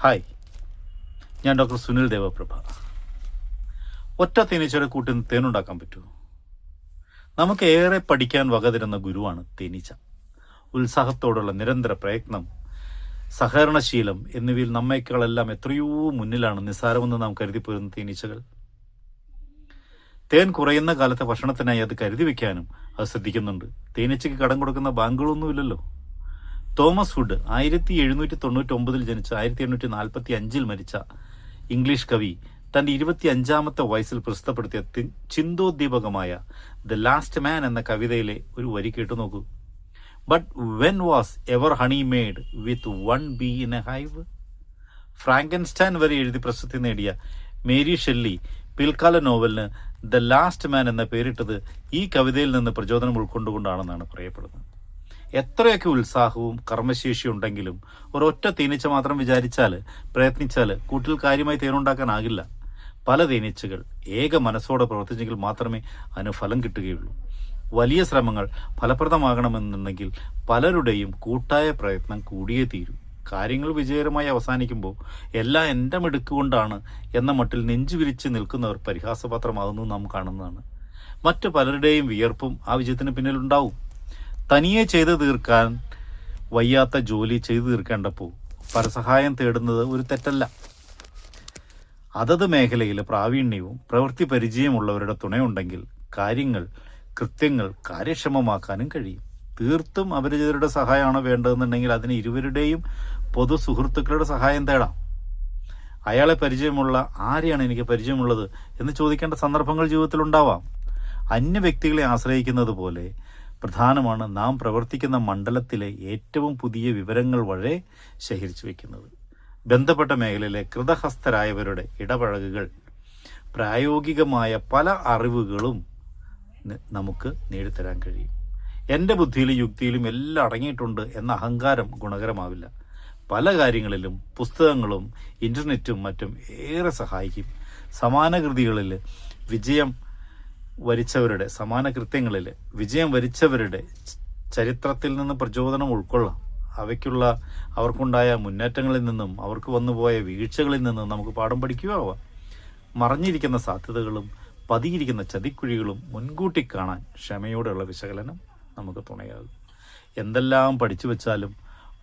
Hi, ഞാൻ doctor Sunil Devaprabha. ഒറ്റ തേനീച്ചയുടെ കൂട്ടിൽ നിന്ന് തേനുണ്ടാക്കാൻ പറ്റുമോ? നമുക്ക് ഏറെ പഠിക്കാൻ വകതരുന്ന ഗുരുവാണ് തേനീച്ച. ഉത്സാഹത്തോടുള്ള നിരന്തര പ്രയത്നം, സഹകരണശീലം എന്നിവയിൽ നമ്മേക്കാളെല്ലാം എത്രയോ മുന്നിലാണ് നിസ്സാരമെന്ന് നാം കരുതിപ്പോരുന്ന തേനീച്ചകൾ. തേൻ കുറയുന്ന കാലത്തെ ഭക്ഷണത്തിനായി അത് കരുതി വെക്കാനും അത് ശ്രദ്ധിക്കുന്നുണ്ട്. തേനീച്ചയ്ക്ക് കടം കൊടുക്കുന്ന ബാങ്കുകളൊന്നുമില്ലല്ലോ. തോമസ് ഹുഡ് 1799 ജനിച്ച് 1845 മരിച്ച ഇംഗ്ലീഷ് കവി തന്റെ 25-ാമത്തെ വയസ്സിൽ പ്രസിദ്ധപ്പെടുത്തിയ ചിന്തോദ്ദീപകമായ ദ ലാസ്റ്റ് മാൻ എന്ന കവിതയിലെ ഒരു വരി കേട്ടു നോക്കൂ. But when was ever honey made with one bee in a hive? Frankenstein വരെ എഴുതി പ്രസിദ്ധി നേടിയ മേരി ഷെല്ലി പിൽക്കാല നോവലിന് ദ ലാസ്റ്റ് മാൻ എന്ന പേരിട്ടത് ഈ കവിതയിൽ നിന്ന് പ്രചോദനം ഉൾക്കൊണ്ടുകൊണ്ടാണെന്നാണ് പറയപ്പെടുന്നത്. എത്രയൊക്കെ ഉത്സാഹവും കർമ്മശേഷിയും ഉണ്ടെങ്കിലും ഒരൊറ്റ തേനീച്ച മാത്രം പ്രയത്നിച്ചാൽ കൂട്ടിൽ കാര്യമായി തേനുണ്ടാക്കാനാകില്ല. പല തേനീച്ചകൾ ഏക മനസ്സോടെ പ്രവർത്തിച്ചെങ്കിൽ മാത്രമേ അതിന് ഫലം കിട്ടുകയുള്ളൂ. വലിയ ശ്രമങ്ങൾ ഫലപ്രദമാകണമെന്നുണ്ടെങ്കിൽ പലരുടെയും കൂട്ടായ പ്രയത്നം കൂടിയേ തീരൂ. കാര്യങ്ങൾ വിജയകരമായി അവസാനിക്കുമ്പോൾ എല്ലാം എൻ്റെ മിടുക്കുകൊണ്ടാണ് എന്ന മട്ടിൽ നെഞ്ചുവിരിച്ച് നിൽക്കുന്നവർ പരിഹാസപാത്രമാകുന്നു നാം കാണുന്നതാണ്. മറ്റു പലരുടെയും വിയർപ്പും ആ വിജയത്തിന് പിന്നിലുണ്ടാവും. തനിയെ ചെയ്തു തീർക്കാൻ വയ്യാത്ത ജോലി ചെയ്തു തീർക്കേണ്ടപ്പോൾ പരസഹായം തേടുന്നത് ഒരു തെറ്റല്ല. അതത് മേഖലയിലെ പ്രാവീണ്യവും പ്രവൃത്തി പരിചയമുള്ളവരുടെ തുണയുണ്ടെങ്കിൽ കൃത്യങ്ങൾ കാര്യക്ഷമമാക്കാനും കഴിയും. തീർത്തും അപരിചിതരുടെ സഹായമാണോ വേണ്ടതെന്നുണ്ടെങ്കിൽ അതിന് ഇരുവരുടെയും പൊതു സുഹൃത്തുക്കളുടെ സഹായം തേടാം. അയാളെ പരിചയമുള്ള ആരെയാണ് എനിക്ക് പരിചയമുള്ളത് എന്ന് ചോദിക്കേണ്ട സന്ദർഭങ്ങൾ ജീവിതത്തിൽ ഉണ്ടാവാം. അന്യ വ്യക്തികളെ ആശ്രയിക്കുന്നത് പോലെ പ്രധാനമാണ് നാം പ്രവർത്തിക്കുന്ന മണ്ഡലത്തിലെ ഏറ്റവും പുതിയ വിവരങ്ങൾ വരെ ശേഖരിച്ചു വയ്ക്കുന്നത്. ബന്ധപ്പെട്ട മേഖലയിലെ കൃതഹസ്തരായവരുടെ ഇടപഴകുകൾ പ്രായോഗികമായ പല അറിവുകളും നമുക്ക് നേടിത്തരാൻ കഴിയും. എൻ്റെ ബുദ്ധിയിലും യുക്തിയിലും എല്ലാം അടങ്ങിയിട്ടുണ്ട് എന്ന അഹങ്കാരം ഗുണകരമാവില്ല. പല കാര്യങ്ങളിലും പുസ്തകങ്ങളും ഇൻ്റർനെറ്റും മറ്റും ഏറെ സഹായിക്കും. സമാനകൃതികളിൽ വിജയം വരിച്ചവരുടെ ചരിത്രത്തിൽ നിന്ന് പ്രചോദനം ഉൾക്കൊള്ളാം. അവർക്കുണ്ടായ മുന്നേറ്റങ്ങളിൽ നിന്നും അവർക്ക് വന്നുപോയ വീഴ്ചകളിൽ നിന്നും നമുക്ക് പാഠം പഠിക്കുകയാവാം. മറഞ്ഞിരിക്കുന്ന സാധ്യതകളും പതിയിരിക്കുന്ന ചതിക്കുഴികളും മുൻകൂട്ടി കാണാൻ ക്ഷമയോടെയുള്ള വിശകലനം നമുക്ക് തുണയാകും. എന്തെല്ലാം പഠിച്ചു വെച്ചാലും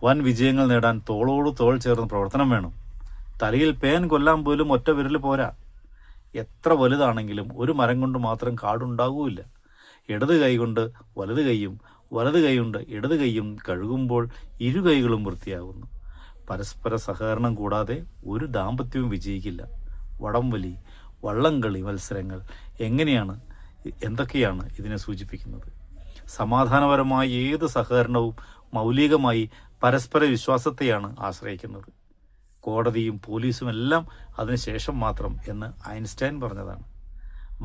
വൻ വിജയങ്ങൾ നേടാൻ തോളോട് തോൾ ചേർന്ന് പ്രവർത്തനം വേണം. തലയിൽ പേൻ കൊല്ലാൻ പോലും ഒറ്റ വിരൽ പോരാ. എത്ര വലുതാണെങ്കിലും ഒരു മരം കൊണ്ട് മാത്രം കാടുണ്ടാകൂല. ഇടത് കൈ കൊണ്ട് വലത് കൈയും വലത് കൈ കൊണ്ട് ഇടത് കൈയും കഴുകുമ്പോൾ ഇരു കൈകളും വൃത്തിയാകുന്നു. പരസ്പര സഹകരണം കൂടാതെ ഒരു ദാമ്പത്യവും വിജയിക്കില്ല. വടംവലി, വള്ളംകളി മത്സരങ്ങൾ എന്തൊക്കെയാണ് ഇതിനെ സൂചിപ്പിക്കുന്നത്? സമാധാനപരമായ ഏത് സഹകരണവും മൗലികമായി പരസ്പര വിശ്വാസത്തെയാണ് ആശ്രയിക്കുന്നത്. കോടതിയും പോലീസും എല്ലാം അതിനുശേഷം മാത്രം എന്ന് ഐൻസ്റ്റൈൻ പറഞ്ഞതാണ്.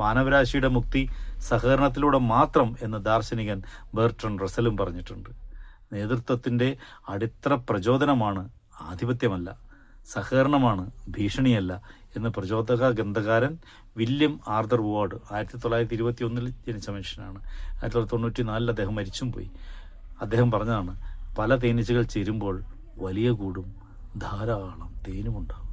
മാനവരാശിയുടെ മുക്തി സഹകരണത്തിലൂടെ മാത്രം എന്ന് ദാർശനികൻ ബെർട്രണ്ട് റസലും പറഞ്ഞിട്ടുണ്ട്. നേതൃത്വത്തിൻ്റെ അടിത്തറ പ്രചോദനമാണ്, ആധിപത്യമല്ല. സഹകരണമാണ്, ഭീഷണിയല്ല എന്ന് പ്രചോദക ഗ്രന്ഥകാരൻ വില്യം ആർതർ വാർഡ് 1921 ജനിച്ച മനുഷ്യനാണ്. 1994 അദ്ദേഹം മരിച്ചും പോയി. അദ്ദേഹം പറഞ്ഞതാണ്, പല തേനീച്ചകൾ ചേരുമ്പോൾ വലിയ കൂടും ധാരാളം തേനുമുണ്ടാകും.